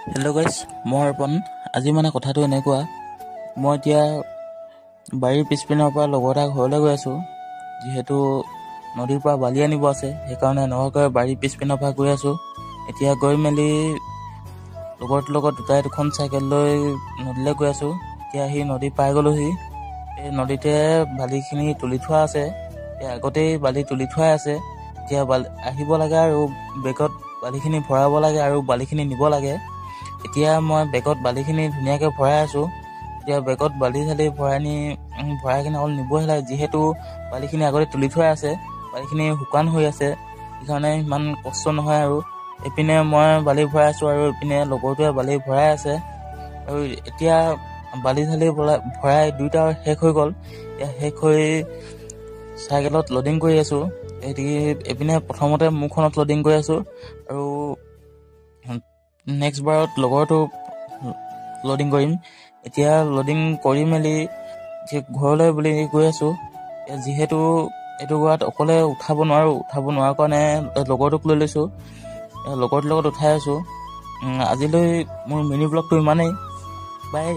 Hello' গাইছ, মই অৰ্পণ। আজি কথাটো এনেকুৱা, মই এতিয়া বাৰীৰ পিছপিনৰ পৰা লগৰ এটা ঘৰলৈ গৈ আছোঁ। যিহেতু নদীৰ পৰা বালি আনিব আছে, সেইকাৰণে নহয়কৈ বাৰীৰ পিছপিনৰ পৰা গৈ আছোঁ। এতিয়া গৈ মেলি লগৰটোৰ লগত দুখন চাইকেল লৈ নদীলৈ গৈ আছোঁ। এতিয়া আহি নদী পাই গ'লোহি। এই নদীতে বালিখিনি তুলি থোৱা আছে, আগতেই বালি তুলি থোৱাই আছে। এতিয়া আহিব লাগে আৰু বেগত বালিখিনি ভৰাব লাগে আৰু বালিখিনি নিব লাগে। এতিয়া মই বেগত বালিখিনি ধুনীয়াকৈ ভৰাই আছোঁ। এতিয়া বেগত বালি চালি ভৰাই কিনে অকল নিবহে লাগে। যিহেতু বালিখিনি আগতে তুলি থোৱাই আছে, বালিখিনি শুকান হৈ আছে, সেইকাৰণে ইমান কষ্ট নহয় আৰু। এইপিনে মই বালি ভৰাই আছোঁ আৰু এইপিনে লগৰটোৱে বালি ভৰাই আছে। আৰু এতিয়া বালি চালি ভৰাই দুইটা শেষ হৈ গ'ল। এতিয়া শেষ হৈ চাইকেলত লোডিং কৰি আছোঁ। এইপিনে প্ৰথমতে মোৰখনত লোডিং কৰি আছোঁ আৰু নেক্সট বাৰত লগৰটো লোডিং কৰিম। এতিয়া লোডিং কৰি মেলি ঘৰলৈ বুলি গৈ আছোঁ। যিহেতু এইটো গোৱাত অকলে উঠাব নোৱাৰোঁ কাৰণে লগৰটোক লৈ লৈছোঁ। লগৰটোৰ লগত উঠাই আছোঁ। আজিলৈ মোৰ মিনি ব্লগটো ইমানেই। বাই।